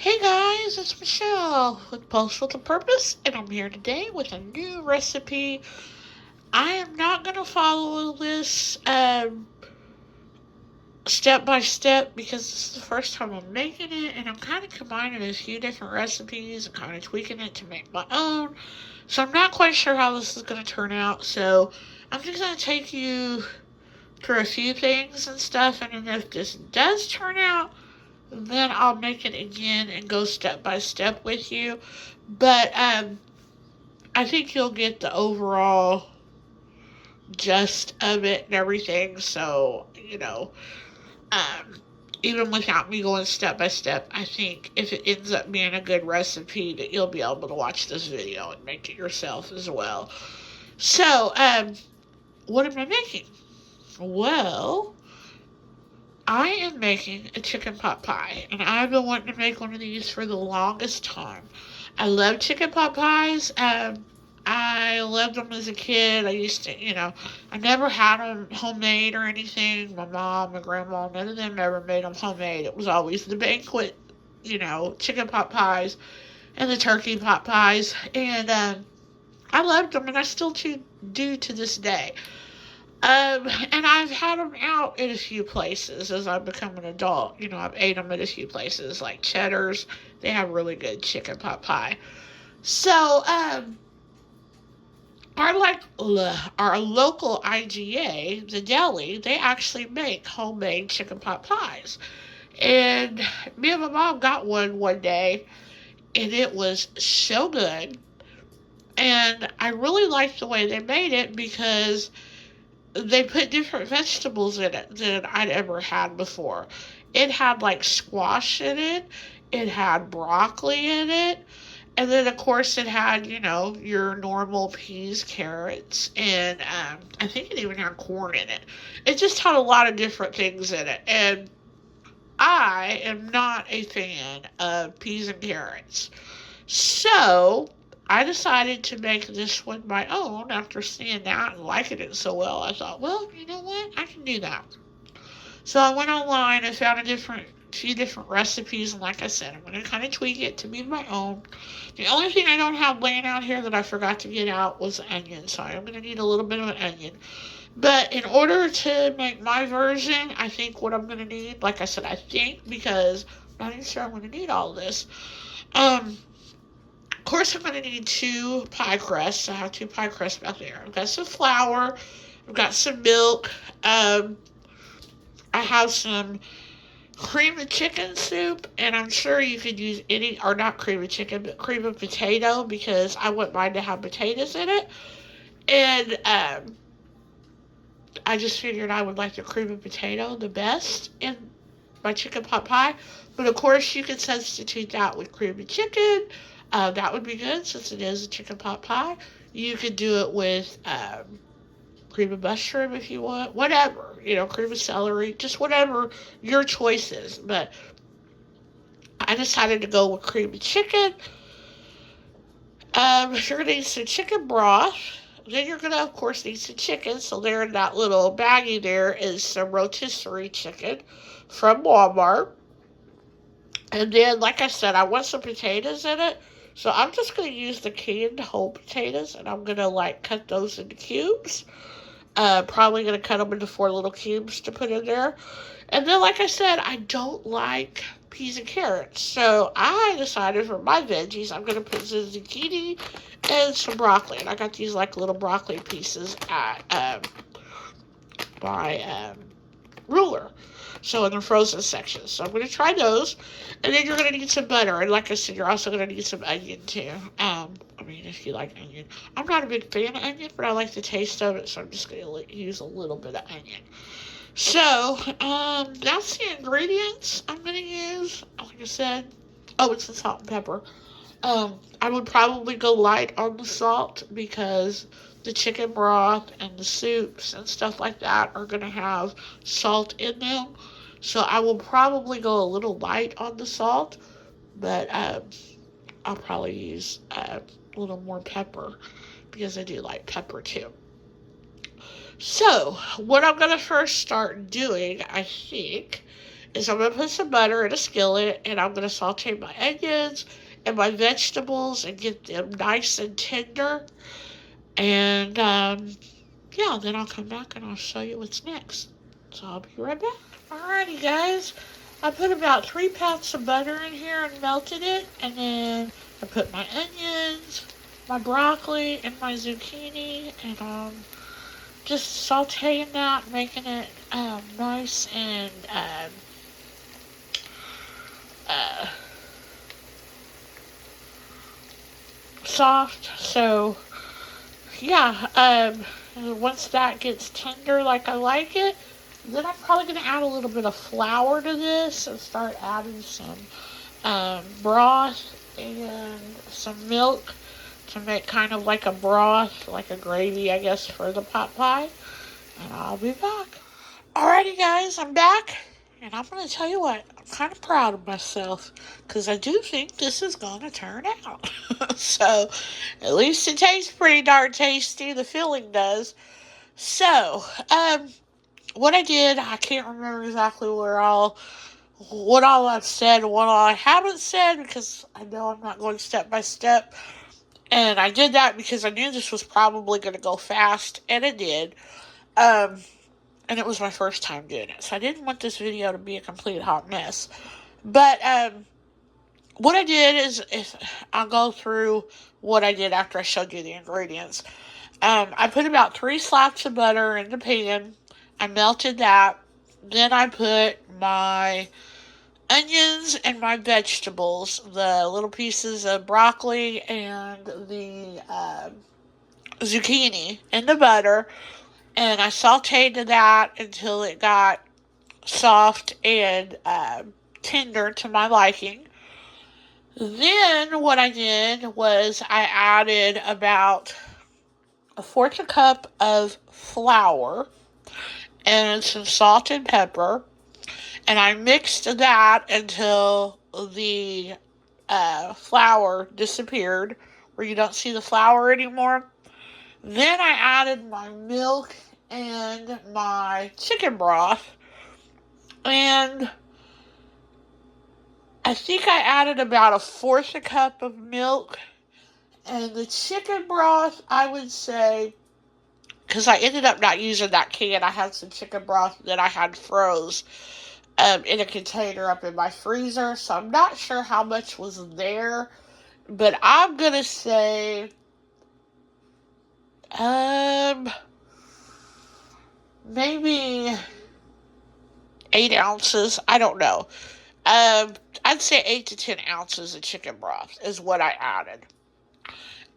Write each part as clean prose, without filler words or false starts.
Hey guys, it's Michelle with Pulse with a Purpose, and I'm here today with a new recipe. I am not going to follow this step by step because this is the first time I'm making it, and I'm kind of combining a few different recipes and kind of tweaking it to make my own. So I'm not quite sure how this is going to turn out. So I'm just going to take you through a few things and stuff, and then if this does turn out, then I'll make it again and go step by step with you. But I think you'll get the overall gist of it and everything. So, um, even without me going step by step, I think if it ends up being a good recipe, that you'll be able to watch this video and make it yourself as well. So, what am I making? Well, I am making a chicken pot pie, and I've been wanting to make one of these for the longest time. I love chicken pot pies. I loved them as a kid. I used to, I never had them homemade or anything. My mom, my grandma, none of them ever made them homemade. It was always the banquet, chicken pot pies and the turkey pot pies. And I loved them, and I still do to this day. And I've had them out at a few places as I've become an adult. I've ate them at a few places like Cheddar's. They have really good chicken pot pie. So, our local IGA, the deli, they actually make homemade chicken pot pies. And me and my mom got one day, and it was so good. And I really liked the way they made it because they put different vegetables in it than I'd ever had before. It had like squash in it, it had broccoli in it, and then of course it had, your normal peas, carrots, and I think it even had corn in it. It just had a lot of different things in it, and I am not a fan of peas and carrots. So I decided to make this one my own after seeing that and liking it so well. I thought, well, you know what? I can do that. So I went online and found few different recipes, and like I said, I'm going to kind of tweak it to be my own. The only thing I don't have laying out here that I forgot to get out was the onion, so I'm going to need a little bit of an onion. But in order to make my version, I think what I'm going to need, like I said, I think because I'm not even sure I'm going to need all this. Um, of course, I'm going to need two pie crusts. I have two pie crusts back there. I've got some flour. I've got some milk. I have some cream of chicken soup, and I'm sure you could use any, or not cream of chicken, but cream of potato because I want mine to have potatoes in it. And I just figured I would like the cream of potato the best in my chicken pot pie. But of course, you could substitute that with cream of chicken. That would be good since it is a chicken pot pie. You could do it with cream of mushroom if you want, whatever, cream of celery, just whatever your choice is. But I decided to go with cream of chicken. You're going to need some chicken broth. Then you're going to, of course, need some chicken. So there in that little baggie there is some rotisserie chicken from Walmart. And then, like I said, I want some potatoes in it. So I'm just going to use the canned whole potatoes, and I'm going to, cut those into cubes. Probably going to cut them into 4 little cubes to put in there. And then, like I said, I don't like peas and carrots. So I decided for my veggies, I'm going to put some zucchini and some broccoli. And I got these, little broccoli pieces at my ruler. So in the frozen section. So I'm going to try those. And then you're going to need some butter. And like I said, you're also going to need some onion too. If you like onion. I'm not a big fan of onion, but I like the taste of it. So I'm just going to use a little bit of onion. So, that's the ingredients I'm going to use. Like I said, it's the salt and pepper. I would probably go light on the salt because the chicken broth and the soups and stuff like that are going to have salt in them. So I will probably go a little light on the salt, but I'll probably use a little more pepper because I do like pepper too. So, what I'm going to first start doing, I think, is I'm going to put some butter in a skillet, and I'm going to saute my onions and my vegetables and get them nice and tender. And yeah, then I'll come back and I'll show you what's next. So I'll be right back. Alrighty, guys. I put about 3 pounds of butter in here and melted it. And then I put my onions, my broccoli, and my zucchini. And just sauteing that, making it nice and uh, soft. So, yeah, once that gets tender like I like it, then I'm probably going to add a little bit of flour to this and start adding some broth and some milk to make kind of like a broth, like a gravy, I guess, for the pot pie. And I'll be back. Alrighty, guys, I'm back. And I'm going to tell you what, I'm kind of proud of myself because I do think this is going to turn out. So, at least it tastes pretty darn tasty. The filling does. So, what I did, I can't remember exactly what all I've said and what all I haven't said because I know I'm not going step by step. And I did that because I knew this was probably going to go fast, and it did. And it was my first time doing it, so I didn't want this video to be a complete hot mess. But what I did is I'll go through what I did after I showed you the ingredients. I put about 3 slaps of butter in the pan. I melted that. Then I put my onions and my vegetables, the little pieces of broccoli and the zucchini in the butter. And I sauteed that until it got soft and tender to my liking. Then what I did was I added about 1/4 cup of flour and some salt and pepper. And I mixed that until the flour disappeared, where you don't see the flour anymore. Then I added my milk and my chicken broth. And I think I added about 1/4 cup of milk. And the chicken broth, I would say, because I ended up not using that can, I had some chicken broth that I had froze in a container up in my freezer. So I'm not sure how much was there. But I'm going to say maybe 8 ounces. I don't know. I'd say 8 to 10 ounces of chicken broth is what I added.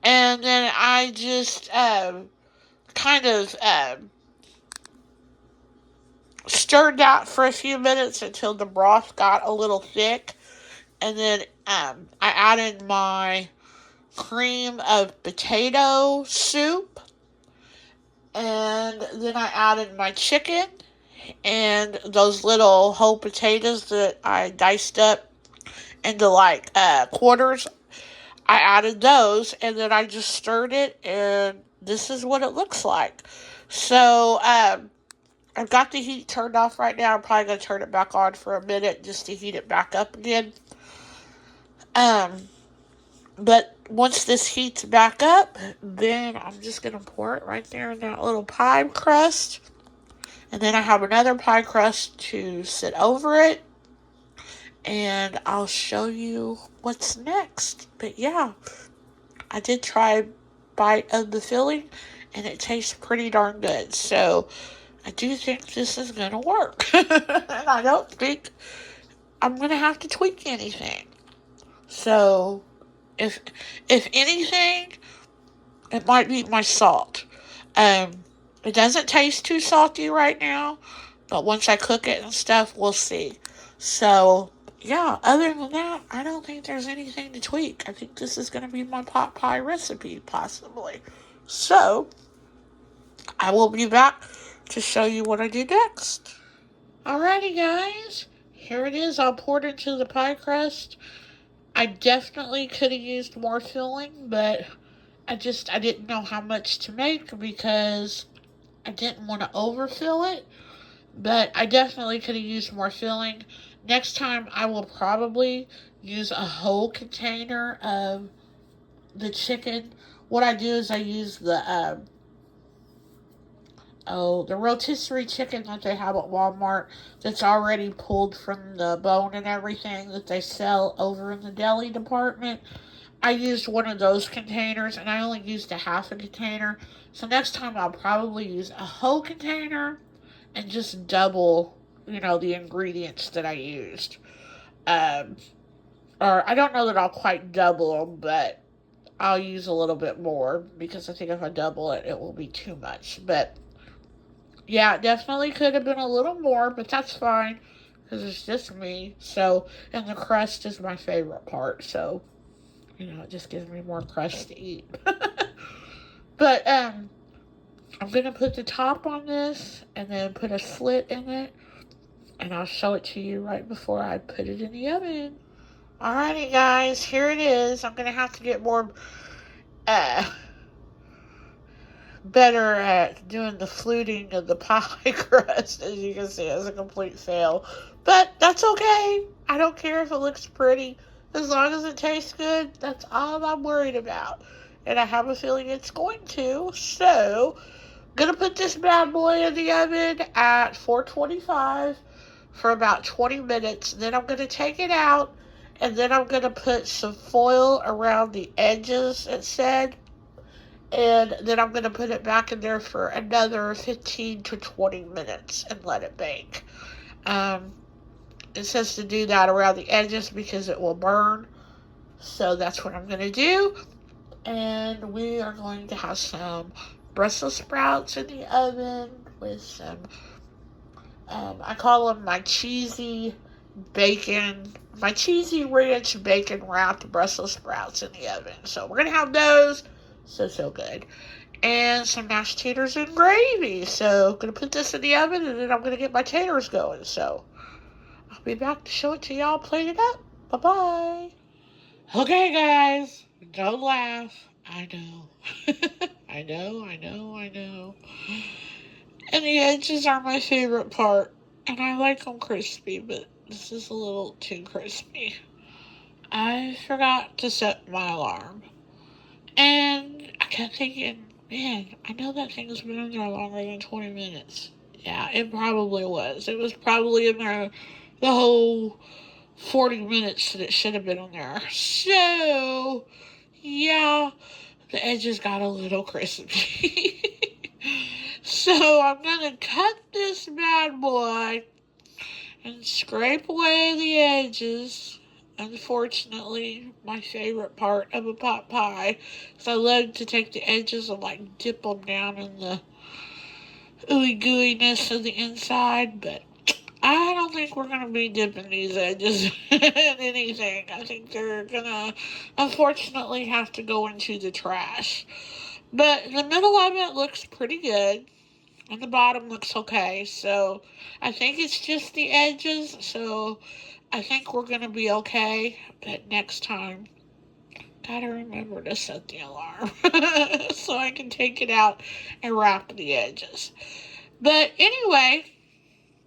And then I just kind of stirred that for a few minutes until the broth got a little thick. And then I added my cream of potato soup. And then I added my chicken and those little whole potatoes that I diced up into like quarters. I added those, and then I just stirred it, and this is what it looks like. So I've got the heat turned off right now. I'm probably going to turn it back on for a minute just to heat it back up again. But once this heats back up, then I'm just going to pour it right there in that little pie crust. And then I have another pie crust to sit over it. And I'll show you what's next. But yeah, I did try a bite of the filling, and it tastes pretty darn good. So I do think this is going to work. And I don't think I'm going to have to tweak anything. So if anything, it might be my salt. It doesn't taste too salty right now, but once I cook it and stuff, we'll see. So yeah, other than that, I don't think there's anything to tweak. I think this is going to be my pot pie recipe, possibly. So, I will be back to show you what I do next. Alrighty, guys. Here it is, all poured into the pie crust. I definitely could have used more filling, but I didn't know how much to make because I didn't want to overfill it. But I definitely could have used more filling. Next time I will probably use a whole container of the chicken. What I do is I use the rotisserie chicken that they have at Walmart that's already pulled from the bone and everything that they sell over in the deli department. I used one of those containers and I only used a half a container. So next time I'll probably use a whole container and just double, the ingredients that I used. Um, or I don't know that I'll quite double them, but I'll use a little bit more because I think if I double it, it will be too much. But yeah, it definitely could have been a little more, but that's fine because it's just me. So, and the crust is my favorite part. So, it just gives me more crust to eat. But I'm gonna put the top on this and then put a slit in it, and I'll show it to you right before I put it in the oven. Alrighty, guys, here it is. I'm gonna have to get more uh, better at doing the fluting of the pie crust. As you can see, it's a complete fail. But that's okay. I don't care if it looks pretty. As long as it tastes good, that's all I'm worried about. And I have a feeling it's going to. So, gonna put this bad boy in the oven at 425 for about 20 minutes. Then I'm gonna take it out. And then I'm gonna put some foil around the edges, it said, and then I'm going to put it back in there for another 15 to 20 minutes and let it bake. Um, it says to do that around the edges because it will burn, so that's what I'm going to do. And we are going to have some Brussels sprouts in the oven with some, I call them my cheesy ranch bacon wrapped Brussels sprouts in the oven. So we're going to have those. So good. And some mashed taters and gravy. So I'm going to put this in the oven and then I'm going to get my taters going. So I'll be back to show it to y'all plated up. Bye-bye. Okay, guys. Don't laugh. I know. I know. And the edges are my favorite part. And I like them crispy, but this is a little too crispy. I forgot to set my alarm. And I kept thinking, man, I know that thing's been in there longer than 20 minutes. Yeah, it probably was. It was probably in there the whole 40 minutes that it should have been in there. So, yeah, the edges got a little crispy. So I'm going to cut this bad boy and scrape away the edges. Unfortunately, my favorite part of a pot pie is I love to take the edges and dip them down in the ooey gooiness of the inside, but I don't think we're gonna be dipping these edges in anything. I think they're gonna unfortunately have to go into the trash. But the middle of it looks pretty good. And the bottom looks okay, so I think it's just the edges, so I think we're going to be okay, but next time, gotta remember to set the alarm so I can take it out and wrap the edges. But anyway,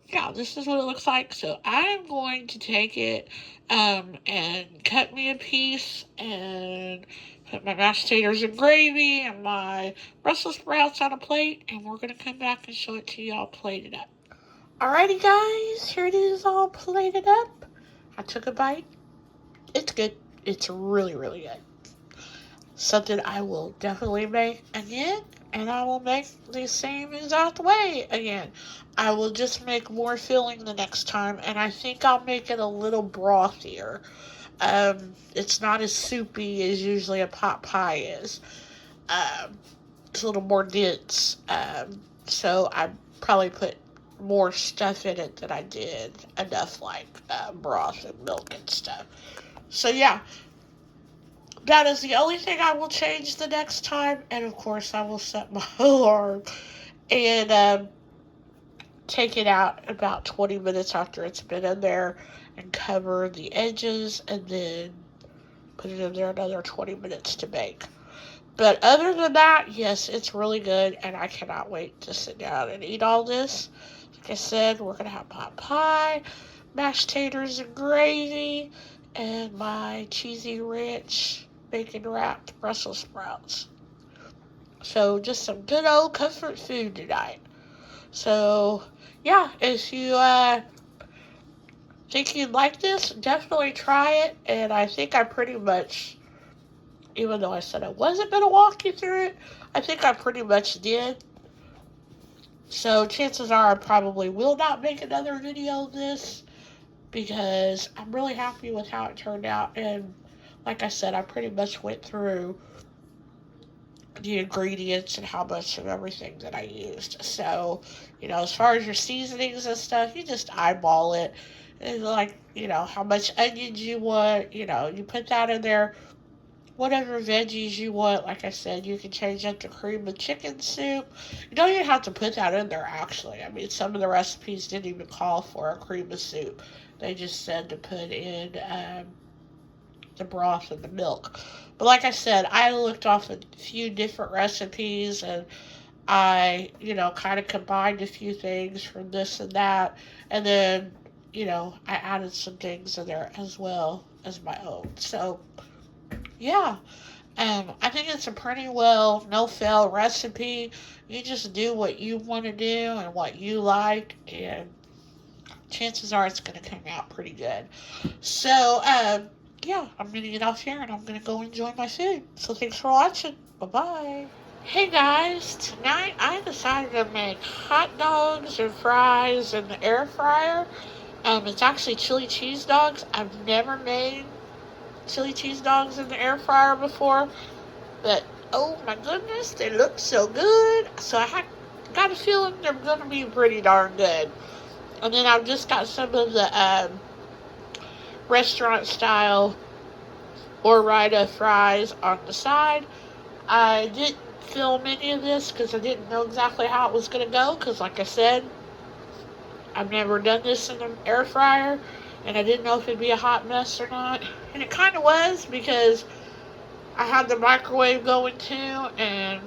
yeah, this is what it looks like, so I'm going to take it and cut me a piece and put my mashed taters and gravy and my Brussels sprouts on a plate, and we're going to come back and show it to y'all plated up. Alrighty, guys, here it is all plated up. I took a bite. It's good. It's really, really good. Something I will definitely make again, and I will make the same exact way again. I will just make more filling the next time, and I think I'll make it a little brothier. It's not as soupy as usually a pot pie is. It's a little more dense. So I probably put more stuff in it than I did enough broth and milk and stuff. So yeah, that is the only thing I will change the next time. And of course I will set my alarm and take it out about 20 minutes after it's been in there and cover the edges and then put it in there another 20 minutes to bake. But other than that, yes, it's really good, and I cannot wait to sit down and eat all this. Like I said, we're going to have pot pie, mashed taters and gravy, and my cheesy ranch bacon wrapped Brussels sprouts. So just some good old comfort food tonight. So yeah, if you think you'd like this, definitely try it. And I think I pretty much, even though I said I wasn't going to walk you through it, I think I pretty much did. So chances are I probably will not make another video of this because I'm really happy with how it turned out. And like I said, I pretty much went through the ingredients and how much of everything that I used. So, as far as your seasonings and stuff, you just eyeball it. And like, how much onions you want, you put that in there. Whatever veggies you want, like I said, you can change up to cream of chicken soup. You don't even have to put that in there, actually. I mean, some of the recipes didn't even call for a cream of soup. They just said to put in the broth and the milk. But like I said, I looked off a few different recipes and I, kind of combined a few things from this and that. And then, I added some things in there as well as my own. So, yeah. I think it's a pretty well no-fail recipe. You just do what you want to do and what you like, and chances are it's going to come out pretty good. So, yeah, I'm going to get off here and I'm going to go enjoy my food. So thanks for watching. Bye-bye. Hey guys, tonight I decided to make hot dogs and fries in the air fryer. It's actually chili cheese dogs. I've never made chili cheese dogs in the air fryer before, but oh my goodness, they look so good. So I got a feeling they're going to be pretty darn good. And then I've just got some of the restaurant style Ore-Ida fries on the side. I didn't film any of this because I didn't know exactly how it was going to go, because like I said, I've never done this in an air fryer and I didn't know if it'd be a hot mess or not. And it kind of was, because I had the microwave going too and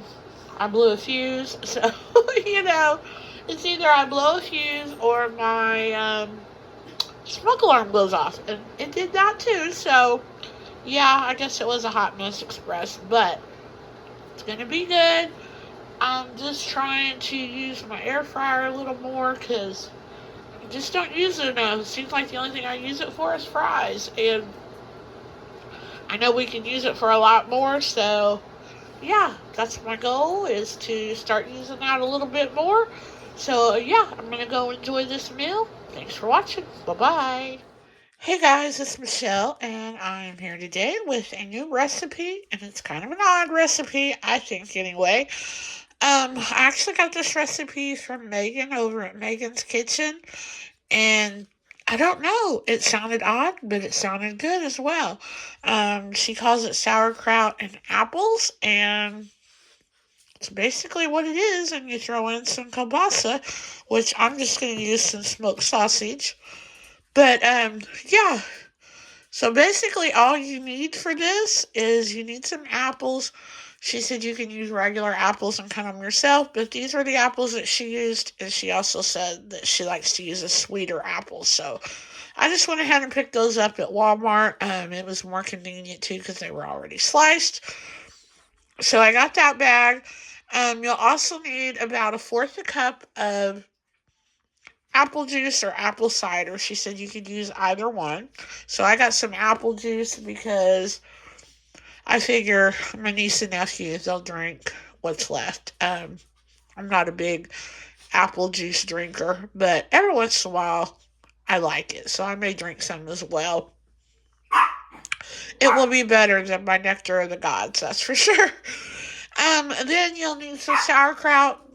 I blew a fuse. So, it's either I blow a fuse or my smoke alarm goes off. And it did that too. So, yeah, I guess it was a hot mess express. But it's going to be good. I'm just trying to use my air fryer a little more because I just don't use it enough. It seems like the only thing I use it for is fries. And I know we can use it for a lot more, so yeah, that's my goal, is to start using that a little bit more. So yeah, I'm going to go enjoy this meal. Thanks for watching. Bye-bye. Hey guys, it's Michelle, and I'm here today with a new recipe, and it's kind of an odd recipe, I think, anyway. I actually got this recipe from Megan over at Megan's Kitchen, and I don't know, it sounded odd, but it sounded good as well. She calls it sauerkraut and apples, and it's basically what it is, and you throw in some kielbasa, which I'm just going to use some smoked sausage. But, yeah. So basically all you need for this is you need some apples. She said you can use regular apples and cut them yourself, but these are the apples that she used, and she also said that she likes to use a sweeter apple. So I just went ahead and picked those up at Walmart. It was more convenient too because they were already sliced. So I got that bag. You'll also need about 1/4 cup of apple juice or apple cider. She said you could use either one. So I got some apple juice because I figure my niece and nephew, they'll drink what's left. I'm not a big apple juice drinker, but every once in a while I like it. So I may drink some as well. It will be better than my nectar of the gods, that's for sure. Then you'll need some sauerkraut.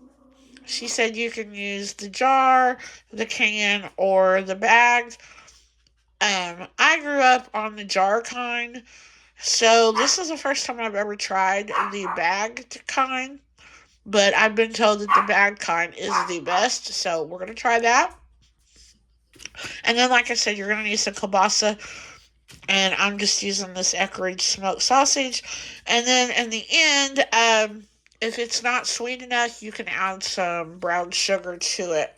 She said you can use the jar, the can, or the bags. I grew up on the jar kind, so this is the first time I've ever tried the bagged kind, but I've been told that the bagged kind is the best, so we're going to try that. And then, like I said, you're going to need some kielbasa, and I'm just using this Eckrich smoked sausage. And then in the end, if it's not sweet enough, you can add some brown sugar to it.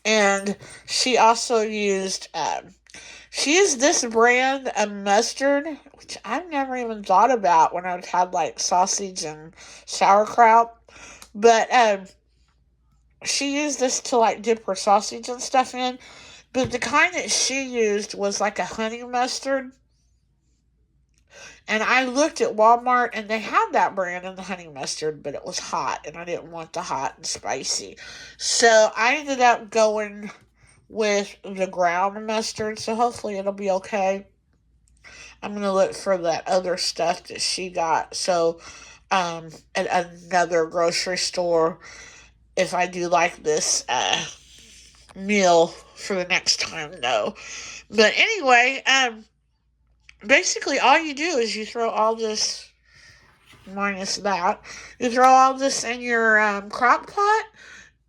And she also used she used this brand of mustard, which I've never even thought about when I've had like sausage and sauerkraut. But she used this to like dip her sausage and stuff in. But the kind that she used was like a honey mustard. And I looked at Walmart and they had that brand in the honey mustard, but it was hot and I didn't want the hot and spicy. So I ended up going with the ground mustard. So hopefully it'll be okay. I'm going to look for that other stuff that she got. So at another grocery store, if I do like this meal for the next time, no. But anyway, basically all you do is you throw all this, minus that, you throw all this in your crock pot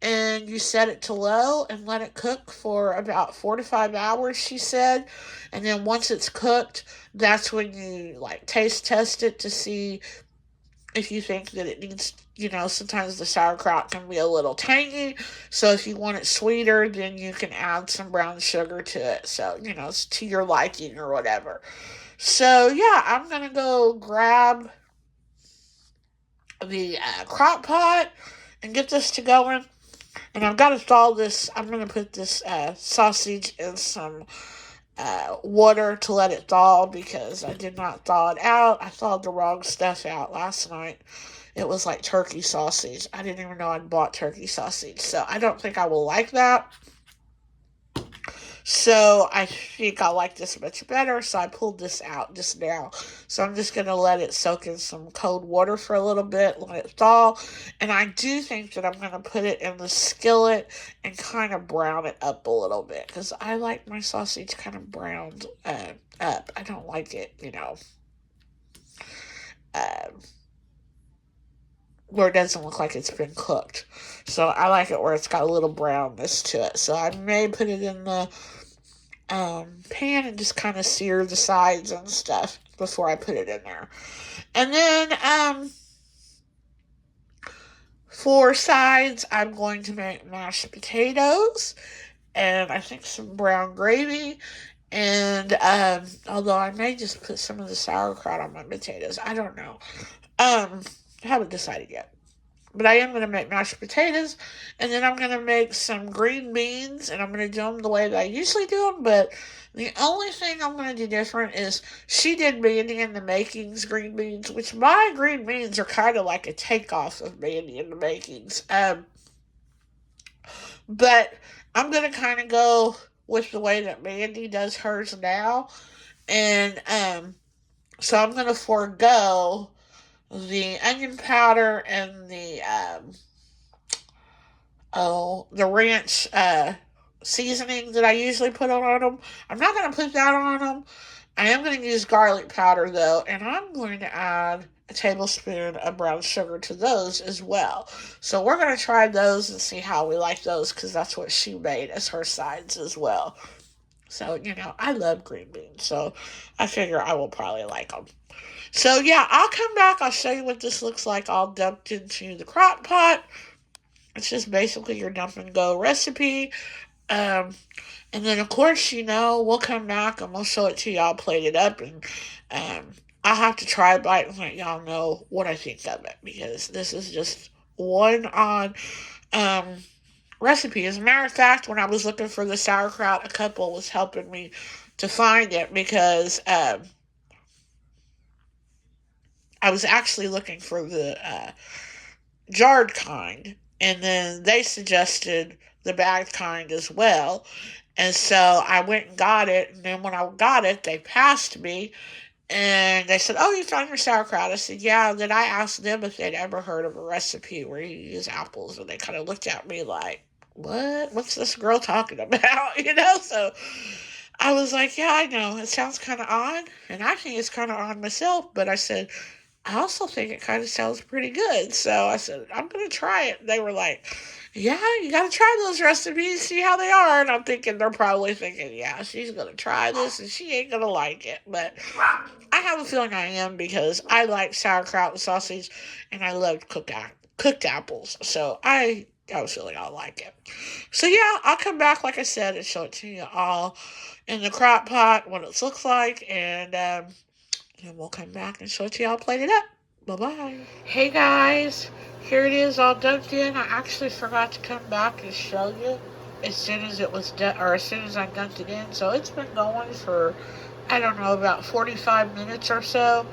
and you set it to low and let it cook for about 4 to 5 hours, she said. And then once it's cooked, that's when you like taste test it to see if you think that it needs, sometimes the sauerkraut can be a little tangy. So if you want it sweeter, then you can add some brown sugar to it. So, it's to your liking or whatever. So yeah, I'm going to go grab the crock pot and get this to going. And I've got to thaw this. I'm going to put this sausage in some water to let it thaw because I did not thaw it out. I thawed the wrong stuff out last night. It was like turkey sausage. I didn't even know I'd bought turkey sausage. So I don't think I will like that. So I think I like this much better. So I pulled this out just now. So I'm just going to let it soak in some cold water for a little bit, let it thaw. And I do think that I'm going to put it in the skillet and kind of brown it up a little bit. Because I like my sausage kind of browned up. I don't like it, uh, where it doesn't look like it's been cooked. So I like it where it's got a little brownness to it. So I may put it in the pan and just kind of sear the sides and stuff before I put it in there. And then for sides, I'm going to make mashed potatoes and I think some brown gravy. And although I may just put some of the sauerkraut on my potatoes, I don't know. I haven't decided yet. But I am going to make mashed potatoes, and then I'm going to make some green beans, and I'm going to do them the way that I usually do them, but the only thing I'm going to do different is she did Mandy in the Makings green beans, which my green beans are kind of like a takeoff of Mandy in the Makings. But I'm going to kind of go with the way that Mandy does hers now, and so I'm going to forego the onion powder and the ranch seasoning that I usually put on them. I'm not going to put that on them. I am going to use garlic powder though, and I'm going to add a tablespoon of brown sugar to those as well. So we're going to try those and see how we like those because that's what she made as her sides as well. So, I love green beans, so I figure I will probably like them. So yeah, I'll come back. I'll show you what this looks like all dumped into the crock pot. It's just basically your dump and go recipe. Um, and then of course, we'll come back and we'll show it to y'all plated up and I'll have to try a bite and let y'all know what I think of it because this is just one odd recipe. As a matter of fact, when I was looking for the sauerkraut, a couple was helping me to find it because I was actually looking for the jarred kind, and then they suggested the bagged kind as well. And so I went and got it, and then when I got it, they passed me, and they said, "Oh, you found your sauerkraut?" I said, "Yeah." And then I asked them if they'd ever heard of a recipe where you use apples, and they kind of looked at me like, "What? What's this girl talking about?" So I was like, "Yeah, I know. It sounds kind of odd, and I think it's kind of odd myself." But I said, I also think it kind of sounds pretty good. So I said, I'm going to try it. They were like, yeah, you got to try those recipes, see how they are. And I'm thinking, they're probably thinking, yeah, she's going to try this and she ain't going to like it. But I have a feeling I am because I like sauerkraut and sausage and I love cooked apples. So I I was really gonna like it. So yeah, I'll come back, like I said, and show it to you all in the crock pot, what it looks like, and then we'll come back and show it to y'all plated up. Bye-bye. Hey guys, here it is all dunked in. I actually forgot to come back and show you as soon as it was done, or as soon as I dunked it in. So it's been going for, I don't know, about 45 minutes or so.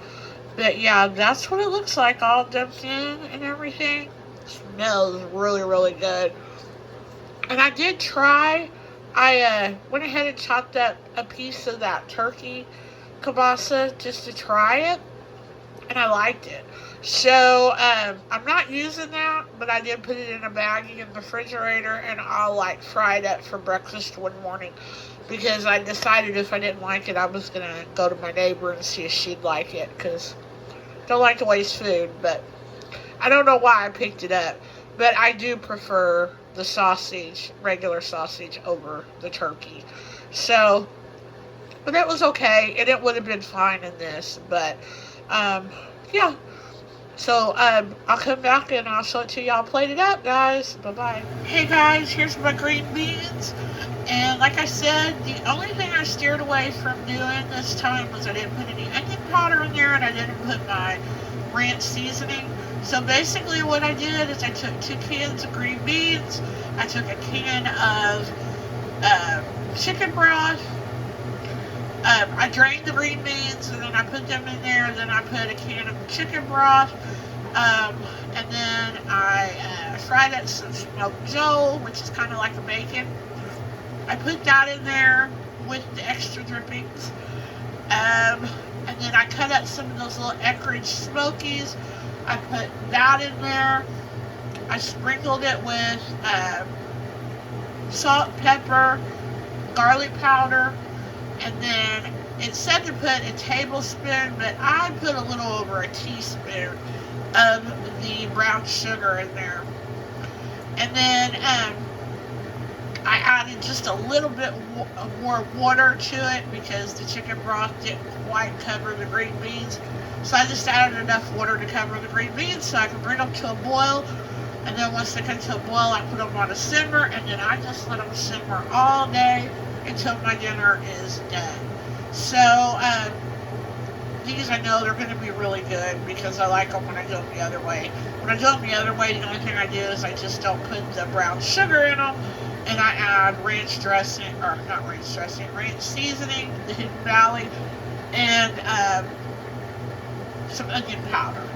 But yeah, that's what it looks like, all dumped in and everything. It smells really, really good. And I did try, I went ahead and chopped up a piece of that turkey kielbasa just to try it, and I liked it. So I'm not using that, but I did put it in a baggie in the refrigerator, and I'll like fry it up for breakfast one morning, because I decided if I didn't like it, I was gonna go to my neighbor and see if she'd like it, because I don't like to waste food. But I don't know why I picked it up, but I do prefer the sausage, regular sausage, over the turkey. So, but it was okay, and it would have been fine in this, but yeah. So I'll come back and I'll show it to y'all plated up, guys. Bye-bye. Hey guys, here's my green beans. And like I said, the only thing I steered away from doing this time was I didn't put any onion powder in there, and I didn't put my ranch seasoning. So basically what I did is I took 2 cans of green beans, I took a can of chicken broth, I drained the green beans, and then I put them in there, and then I put a can of chicken broth, and then I fried up some smoked joe, which is kind of like a bacon. I put that in there with the extra drippings, and then I cut up some of those little Eckrich Smokies. I put that in there. I sprinkled it with salt, pepper, garlic powder, and then it said to put a tablespoon, but I put a little over a teaspoon of the brown sugar in there. And then I added just a little bit more water to it, because the chicken broth didn't quite cover the green beans. So I just added enough water to cover the green beans so I could bring them to a boil. And then once they come to a boil, I put them on a simmer, and then I just let them simmer all day until my dinner is done. So these, I know they're going to be really good, because I like them when I do them the other way. When I do them the other way, the only thing I do is I just don't put the brown sugar in them, and I add ranch dressing, or not ranch dressing, ranch seasoning, the Hidden Valley, and some onion powder.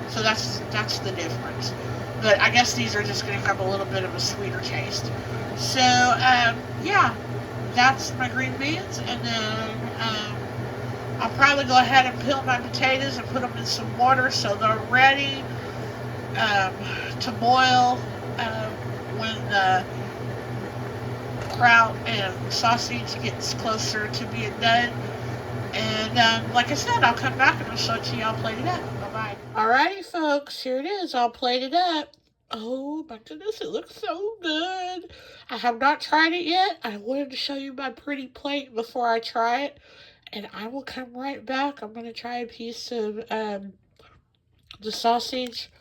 So that's the difference. But I guess these are just going to have a little bit of a sweeter taste. So yeah, that's my green beans. And then I'll probably go ahead and peel my potatoes and put them in some water so they're ready to boil when the kraut and sausage gets closer to being done. And like I said, I'll come back and I'll show it to y'all plated up. Bye-bye. Alrighty, folks, here it is, all plated up. Oh my goodness, it looks so good. I have not tried it yet. I wanted to show you my pretty plate before I try it. And I will come right back. I'm going to try a piece of the sausage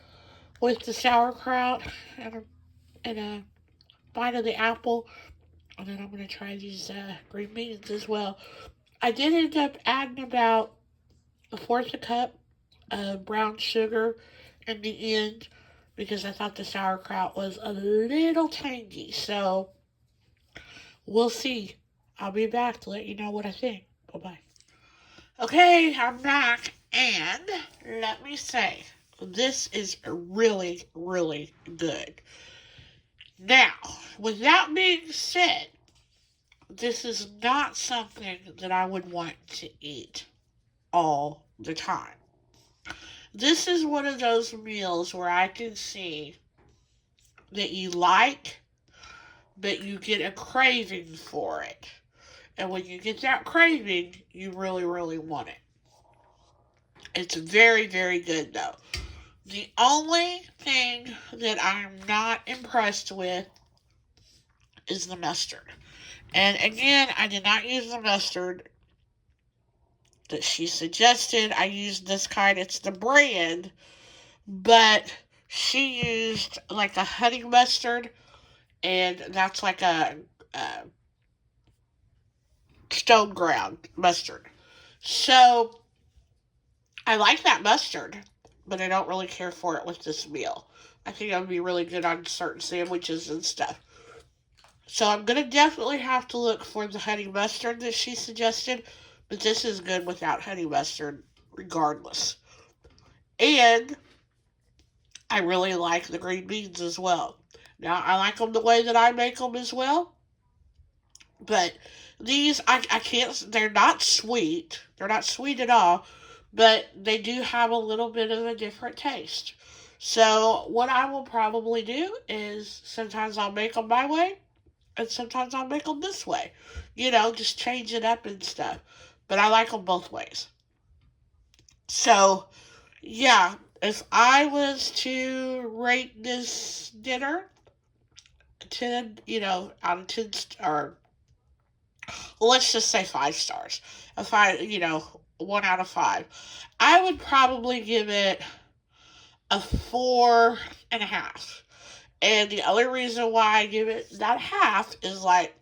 with the sauerkraut and a bite of the apple. And then I'm going to try these green beans as well. I did end up adding about 1/4 cup of brown sugar in the end, because I thought the sauerkraut was a little tangy. So we'll see. I'll be back to let you know what I think. Bye-bye. Okay, I'm back, and let me say, this is really, really good. Now, with that being said, this is not something that I would want to eat all the time. This is one of those meals where I can see that you like, but you get a craving for it. And when you get that craving, you really, really want it. It's very, very good, though. The only thing that I'm not impressed with is the mustard. And again, I did not use the mustard that she suggested. I used this kind. It's the brand, but she used like a honey mustard, and that's like a stone ground mustard. So I like that mustard, but I don't really care for it with this meal. I think it would be really good on certain sandwiches and stuff. So I'm gonna definitely have to look for the honey mustard that she suggested, but this is good without honey mustard regardless. And I really like the green beans as well. Now I like them the way that I make them as well, but these I can't. They're not sweet. They're not sweet at all, but they do have a little bit of a different taste. So what I will probably do is sometimes I'll make them my way, and sometimes I'll make them this way. Just change it up and stuff. But I like them both ways. So yeah, if I was to rate this dinner 10, out of 10, or well, let's just say 5 stars. If I, 1 out of 5, I would probably give it a 4.5. And the only reason why I give it that half is like,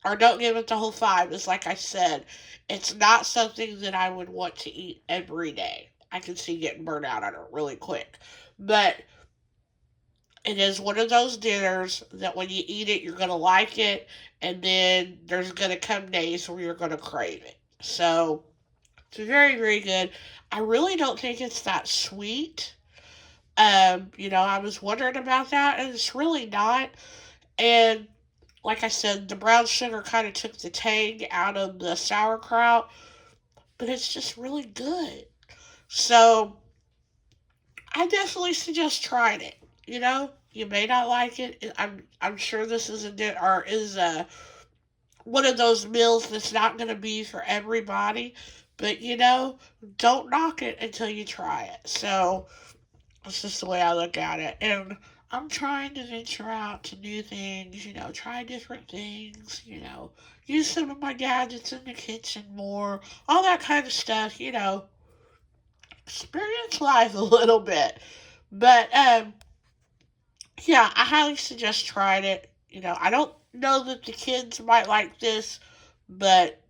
or don't give it the whole 5, is like I said, it's not something that I would want to eat every day. I can see getting burnt out on it really quick. But it is one of those dinners that when you eat it, you're going to like it, and then there's going to come days where you're going to crave it. So it's very, very good. I really don't think it's that sweet. I was wondering about that, and it's really not. And like I said, the brown sugar kind of took the tang out of the sauerkraut, but it's just really good. So I definitely suggest trying it. You may not like it. I'm sure this is one of those meals that's not going to be for everybody, but don't knock it until you try it. So that's just the way I look at it. And I'm trying to venture out to new things, try different things, use some of my gadgets in the kitchen more, all that kind of stuff, experience life a little bit. But yeah, I highly suggest trying it. I don't know that the kids might like this, but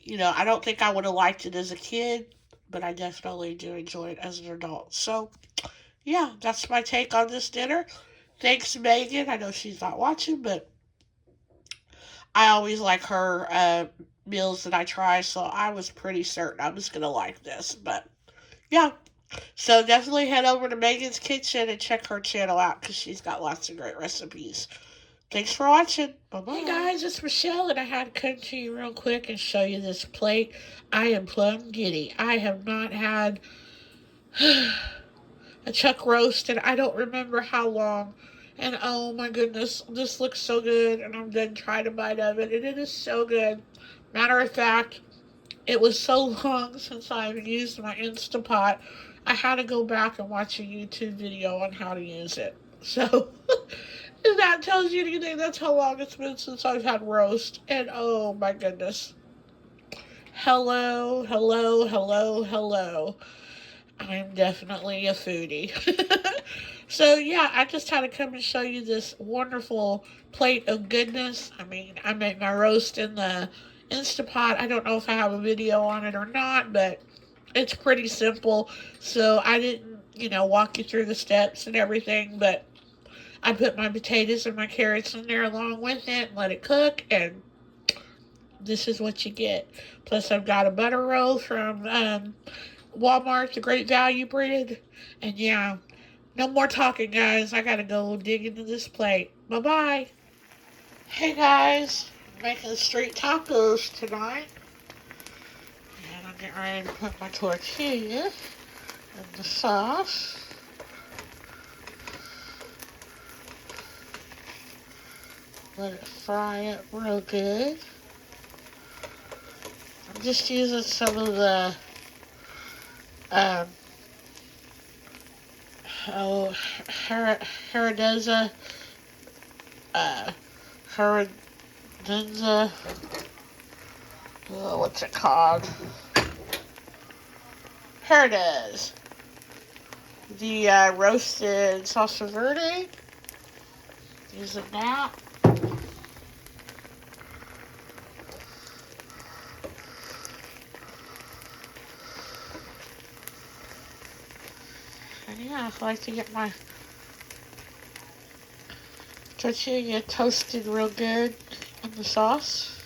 I don't think I would have liked it as a kid, but I definitely do enjoy it as an adult. So yeah, that's my take on this dinner. Thanks, Megan. I know she's not watching, but I always like her meals that I try, so I was pretty certain I was going to like this. But yeah, so definitely head over to Megan's Kitchen and check her channel out because she's got lots of great recipes. Thanks for watching. Bye-bye. Hey guys, it's Michelle, and I had to come to you real quick and show you this plate. I am plumb giddy. I have not had a chuck roast, and I don't remember how long. And oh my goodness, this looks so good, and I'm done trying a bite of it, and it is so good. Matter of fact, it was so long since I've used my Instapot, I had to go back and watch a YouTube video on how to use it. So, if that tells you anything, that's how long it's been since I've had roast. And oh my goodness. Hello, hello, hello, hello. I'm definitely a foodie. So yeah, I just had to come and show you this wonderful plate of goodness. I mean, I made my roast in the Instapot. I don't know if I have a video on it or not, but it's pretty simple. So I didn't, walk you through the steps and everything, but I put my potatoes and my carrots in there along with it and let it cook, and this is what you get. Plus, I've got a butter roll from Walmart, the Great Value brand. And yeah, no more talking, guys. I gotta go dig into this plate. Bye-bye. Hey, guys. I'm making street tacos tonight. And I'm getting ready to put my tortilla in the sauce. Let it fry up real good. I'm just using some of the um, Heredeza, uh, Heredenza, what's it called? Here it is. the roasted salsa verde. Using that. And yeah, I like to get my tortilla toasted real good in the sauce.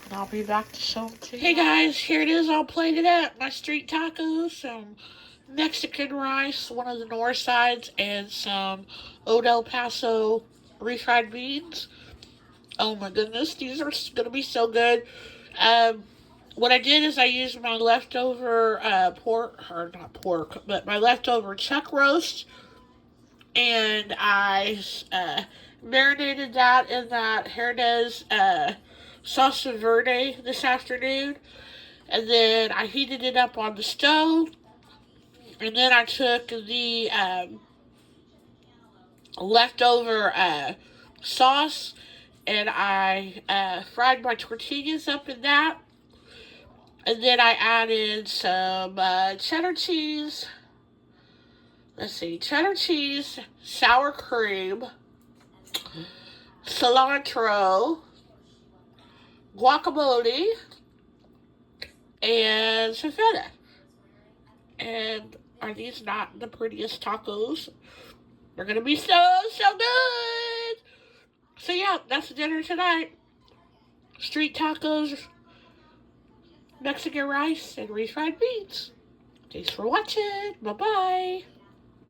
And I'll be back to show them to you. Hey guys, here it is all plated up. My street tacos, some Mexican rice, one of the north sides, and some Old El Paso refried beans. Oh my goodness, these are going to be so good. What I did is I used my leftover my leftover chuck roast, and I marinated that in that Herdez salsa verde this afternoon, and then I heated it up on the stove, and then I took the leftover sauce, and I fried my tortillas up in that. And then I added some cheddar cheese. Let's see, cheddar cheese, sour cream, cilantro, guacamole, and some feta. And are these not the prettiest tacos? They're gonna be so good. So yeah, that's dinner tonight. Street tacos, Mexican rice, and refried beans. Thanks for watching. Bye-bye.